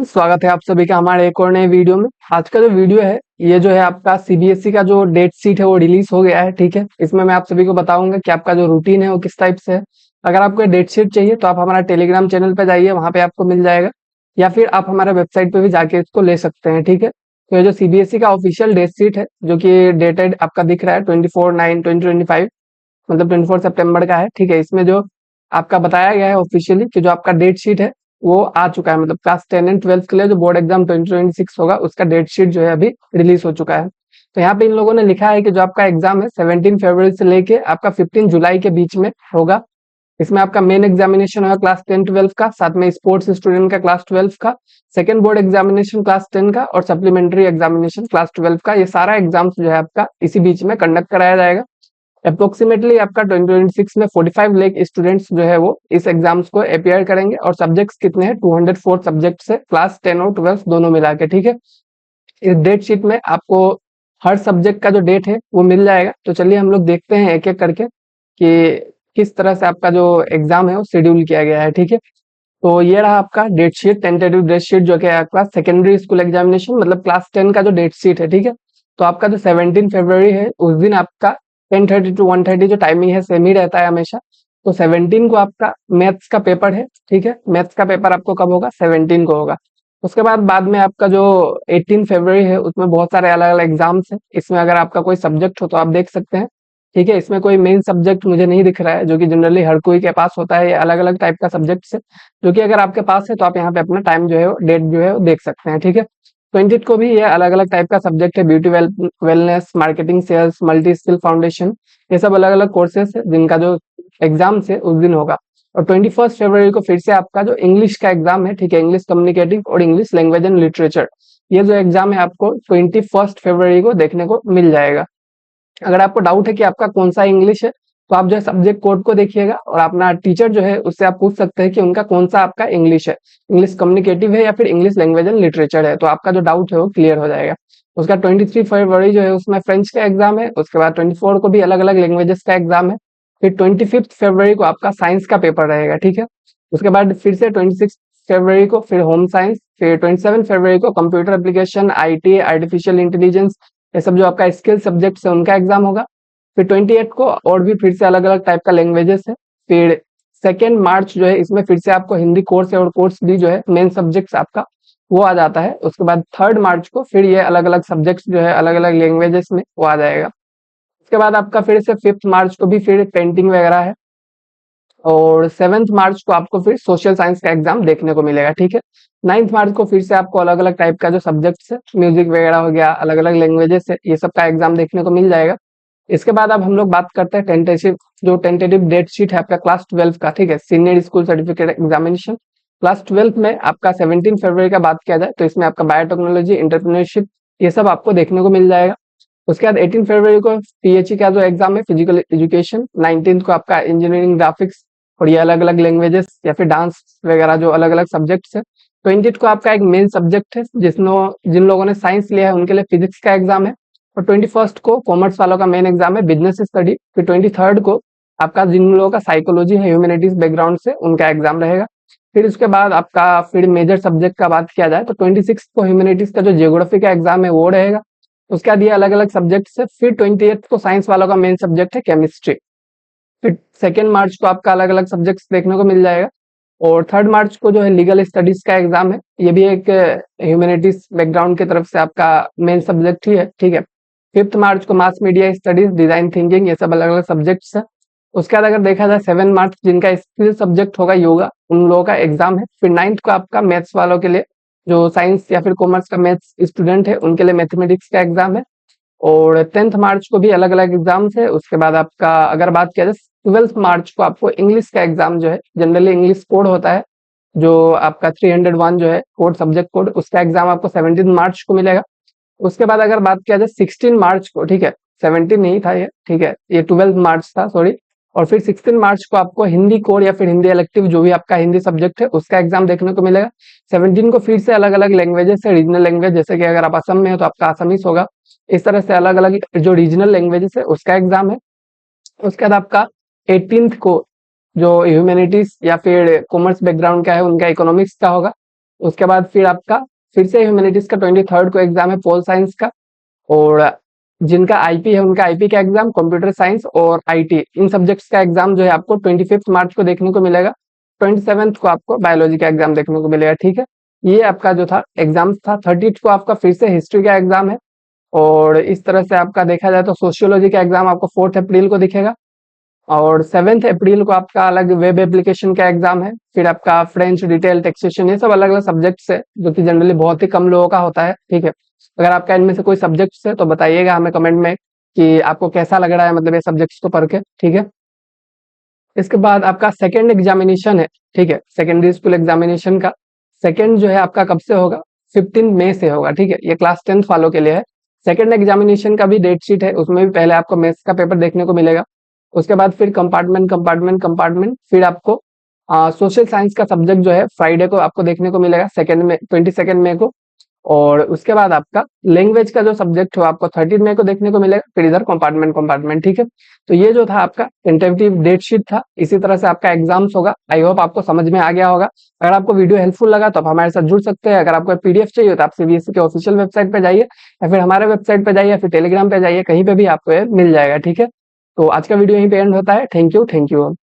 स्वागत है आप सभी का हमारे एक और नए वीडियो में। आज का जो वीडियो है ये जो है आपका सीबीएसई का जो डेट शीट है वो रिलीज हो गया है। ठीक है, इसमें मैं आप सभी को बताऊंगा कि आपका जो रूटीन है वो किस टाइप से है। अगर आपको डेट शीट चाहिए तो आप हमारा टेलीग्राम चैनल पे जाइए, वहां पे आपको मिल जाएगा, या फिर आप हमारे वेबसाइट पे भी जाके इसको ले सकते हैं। ठीक है, तो ये जो सीबीएसई का ऑफिशियल डेट शीट है जो कि डेटेड आपका दिख रहा है 24/9/2025, मतलब 24 सितंबर का है। ठीक है, इसमें जो आपका बताया गया है ऑफिशियली कि जो आपका डेट शीट है वो आ चुका है, मतलब क्लास 10 एंड 12 के लिए जो बोर्ड एग्जाम 2026 होगा उसका डेट शीट जो है अभी रिलीज हो चुका है। तो यहाँ पे इन लोगों ने लिखा है कि जो आपका एग्जाम है 17 फरवरी से लेके आपका 15 जुलाई के बीच में होगा। इसमें आपका मेन एग्जामिनेशन होगा क्लास 10-12 का, साथ में स्पोर्ट्स स्टूडेंट का क्लास 12 का, सेकंड बोर्ड एग्जामिनेशन क्लास 10 का, और सप्लीमेंट्री एग्जामिनेशन क्लास 12 का। ये सारा एग्जाम्स जो है आपका इसी बीच में कंडक्ट कराया जाएगा। अप्रोक्सीमेटली आपका 2026 में 45 लाख स्टूडेंट्स जो है वो इस एग्जाम्स को अपियर करेंगे, और सब्जेक्ट्स कितने हैं, 204 सब्जेक्ट्स है, क्लास 10 और 12 दोनों मिला के। ठीक है, इस डेट शीट में आपको हर सब्जेक्ट का जो डेट है वो मिल जाएगा। तो चलिए हम लोग देखते हैं एक एक करके कि किस तरह से आपका जो एग्जाम है वो शेड्यूल किया गया है। ठीक है, तो ये रहा आपका date sheet, tentative date sheet, जो कि आपका सेकेंडरी स्कूल एग्जामिनेशन मतलब क्लास 10 का जो डेट शीट है। ठीक है, तो आपका जो 17 फरवरी है उस दिन आपका 10:30 to 1:30 जो टाइमिंग है सेम ही रहता है हमेशा। तो 17 को आपका मैथ्स का पेपर है। ठीक है, मैथ्स का पेपर आपको कब होगा, 17 को होगा। उसके बाद में आपका जो 18 फरवरी है उसमें बहुत सारे अलग अलग एग्जाम्स है। इसमें अगर आपका कोई सब्जेक्ट हो तो आप देख सकते हैं। ठीक है, इसमें कोई मेन सब्जेक्ट मुझे नहीं दिख रहा है, जो कि जनरली हर कोई के पास होता है। ये अलग अलग टाइप का सब्जेक्ट है जो कि अगर आपके पास है तो आप यहाँ पे अपना टाइम जो है डेट जो है वो देख सकते हैं। ठीक है, 20 को भी ये अलग अलग टाइप का सब्जेक्ट है, beauty wellness, marketing, sales, multi skill foundation, ये सब अलग अलग कोर्सेस है जिनका जो एग्जाम है उस दिन होगा। और 21 फरवरी को फिर से आपका जो इंग्लिश का एग्जाम है, ठीक है, इंग्लिश कम्युनिकेटिव और इंग्लिश लैंग्वेज एंड लिटरेचर, ये जो एग्जाम है आपको 21 फरवरी को देखने को मिल जाएगा। अगर आपको डाउट है कि आपका कौन सा इंग्लिश है तो आप जो है सब्जेक्ट कोड को देखिएगा, और अपना टीचर जो है उससे आप पूछ सकते हैं कि उनका कौन सा आपका इंग्लिश है, इंग्लिश कम्युनिकेटिव है या फिर इंग्लिश लैंग्वेज एंड लिटरेचर है, तो आपका जो डाउट है वो क्लियर हो जाएगा। उसका 23 फरवरी जो है उसमें फ्रेंच का एग्जाम है। उसके बाद 24 को भी अलग अलग लैंग्वेजेस का एग्जाम है। फिर 25 फरवरी को आपका साइंस का पेपर रहेगा। ठीक है, उसके बाद फिर से 26 फरवरी को फिर होम साइंस, फिर 27 फरवरी को computer application, IT, artificial intelligence, ये सब जो आपका स्किल सब्जेक्ट्स है उनका एग्जाम होगा। फिर 28 को और भी फिर से अलग अलग टाइप का लैंग्वेजेस है। फिर 2 मार्च जो है इसमें फिर से आपको हिंदी कोर्स है और कोर्स भी जो है मेन सब्जेक्ट्स आपका वो आ जाता है। उसके बाद 3 मार्च को फिर ये अलग अलग सब्जेक्ट्स जो है अलग अलग लैंग्वेजेस में वो आ जाएगा। उसके बाद आपका फिर से 5 मार्च को भी फिर पेंटिंग वगैरह है, और 7 मार्च को आपको फिर सोशल साइंस का एग्जाम देखने को मिलेगा। ठीक है, 9 मार्च को फिर से आपको अलग अलग टाइप का जो सब्जेक्ट्स है, म्यूजिक वगैरह हो गया, अलग अलग लैंग्वेजेस है, ये सब का एग्जाम देखने को मिल जाएगा। इसके बाद अब हम लोग बात करते हैं टेंटेटिव डेट शीट है आपका क्लास 12 का। ठीक है, senior school certificate examination class 12 में आपका 17 फरवरी का बात किया जाए तो इसमें आपका बायोटेक्नोलॉजी, इंटरप्रेन्योरशिप, ये सब आपको देखने को मिल जाएगा। उसके बाद 18 फरवरी को पीएचई का जो एग्जाम है फिजिकल एजुकेशन, 19 को आपका इंजीनियरिंग, ग्राफिक्स, और ये अलग अलग लैंग्वेजेस या फिर डांस वगैरह जो अलग अलग सब्जेक्ट्स है। 20 को आपका एक मेन सब्जेक्ट है जिसमें जिन लोगों ने साइंस लिया है उनके लिए फिजिक्स का एग्जाम है। और 21 को कॉमर्स वालों का मेन एग्जाम है बिजनेस स्टडी। फिर 23 को आपका जिन लोगों का साइकोलॉजी है, ह्यूमैनिटीज बैकग्राउंड से, उनका एग्जाम रहेगा। फिर उसके बाद आपका फिर मेजर सब्जेक्ट का बात किया जाए तो 26 को ह्यूमैनिटीज का जो जियोग्राफी का एग्जाम है वो रहेगा। उसके बाद ये अलग अलग सब्जेक्ट है। फिर 28 को साइंस वालों का मेन सब्जेक्ट है केमिस्ट्री। फिर 2 मार्च को आपका अलग अलग सब्जेक्ट्स देखने को मिल जाएगा। और 3 मार्च को जो है लीगल स्टडीज का एग्जाम है, ये भी एक ह्यूमैनिटीज बैकग्राउंड की तरफ से आपका मेन सब्जेक्ट ही है। ठीक है, 5 मार्च को mass media studies, design thinking, ये सब अलग अलग सब्जेक्ट्स है। उसके बाद अगर देखा जाए 7 मार्च जिनका स्किल सब्जेक्ट होगा योगा, उन लोगों का एग्जाम है। फिर 9 को आपका मैथ्स वालों के लिए, जो साइंस या फिर कॉमर्स का मैथ्स स्टूडेंट है उनके लिए मैथमेटिक्स का एग्जाम है। और 10 मार्च को भी अलग अलग एग्जाम्स है। उसके बाद आपका अगर बात किया जाए 12 मार्च को आपको इंग्लिश का एग्जाम जो है, जनरली इंग्लिश कोड होता है, जो आपका 301 जो है कोड, सब्जेक्ट कोड, उसका एग्जाम आपको 17 मार्च को मिलेगा। उसके बाद अगर बात किया जाए 16 मार्च को, ठीक है, 17 नहीं था ये, ठीक है, ये 12 मार्च था, सॉरी। और फिर 16 मार्च को आपको हिंदी कोर या फिर हिंदी इलेक्टिव जो भी आपका हिंदी सब्जेक्ट है उसका एग्जाम देखने को मिलेगा। 17 को फिर से अलग अलग लैंग्वेजेस है, रीजनल लैंग्वेज, जैसे कि अगर आप असम में हो तो आपका असमीस होगा, इस तरह से अलग अलग जो रीजनल लैंग्वेजेस है उसका एग्जाम है। उसके बाद आपका 18 को जो ह्यूमैनिटीज या फिर कॉमर्स बैकग्राउंड का है उनका इकोनॉमिक्स का होगा। उसके बाद फिर आपका फिर से ह्यूमैनिटीज का 23rd को एग्जाम है पोल साइंस का। और जिनका आईपी है उनका आईपी का एग्जाम, कंप्यूटर साइंस और आईटी, इन सब्जेक्ट्स का एग्जाम जो है आपको 25 मार्च को देखने को मिलेगा। 27 को आपको बायोलॉजी का एग्जाम देखने को मिलेगा, ठीक है। ये आपका जो था एग्जाम था। 30 को आपका फिर से हिस्ट्री का एग्जाम है। और इस तरह से आपका देखा जाए तो सोशियोलॉजी का एग्जाम आपको 4 अप्रैल को दिखेगा। और 7 अप्रैल को आपका अलग वेब एप्लीकेशन का एग्जाम है। फिर आपका फ्रेंच, डिटेल, टैक्सेशन, ये सब अलग अलग सब्जेक्ट्स है जो कि जनरली बहुत ही कम लोगों का होता है, ठीक है। अगर आपका इनमें से कोई सब्जेक्ट्स है तो बताइएगा हमें कमेंट में कि आपको कैसा लग रहा है, मतलब ये सब्जेक्ट्स को पढ़ के, ठीक है। इसके बाद आपका सेकेंड एग्जामिनेशन है, ठीक है। सेकेंडरी स्कूल एग्जामिनेशन का सेकेंड जो है आपका कब से होगा, 15 मई से होगा, ठीक है। ये क्लास 10th वालों के लिए है। सेकेंड एग्जामिनेशन का भी डेट शीट है, उसमें भी पहले आपको मैथ्स का पेपर देखने को मिलेगा। उसके बाद फिर कंपार्टमेंट कंपार्टमेंट कंपार्टमेंट, फिर आपको सोशल साइंस का सब्जेक्ट जो है फ्राइडे को आपको देखने को मिलेगा, 22 मई को। और उसके बाद आपका लैंग्वेज का जो सब्जेक्ट हो आपको 13 मई को देखने को मिलेगा, फिर इधर कंपार्टमेंट कंपार्टमेंट, ठीक है। तो ये जो था आपका टेंटेटिव डेट शीट था, इसी तरह से आपका एग्जाम्स होगा। आई होप आपको समझ में आ गया होगा। अगर आपको वीडियो हेल्पफुल लगा तो आप हमारे साथ जुड़ सकते हैं। अगर आपको पीडीएफ चाहिए तो आप सीबीएसई के ऑफिशियल वेबसाइट पे जाइए, या फिर हमारे वेबसाइट पे जाइए, या फिर टेलीग्राम पे जाइए, कहीं पे भी आपको ये मिल जाएगा, ठीक है। तो आज का वीडियो यहीं पे एंड होता है। Thank you, thank you.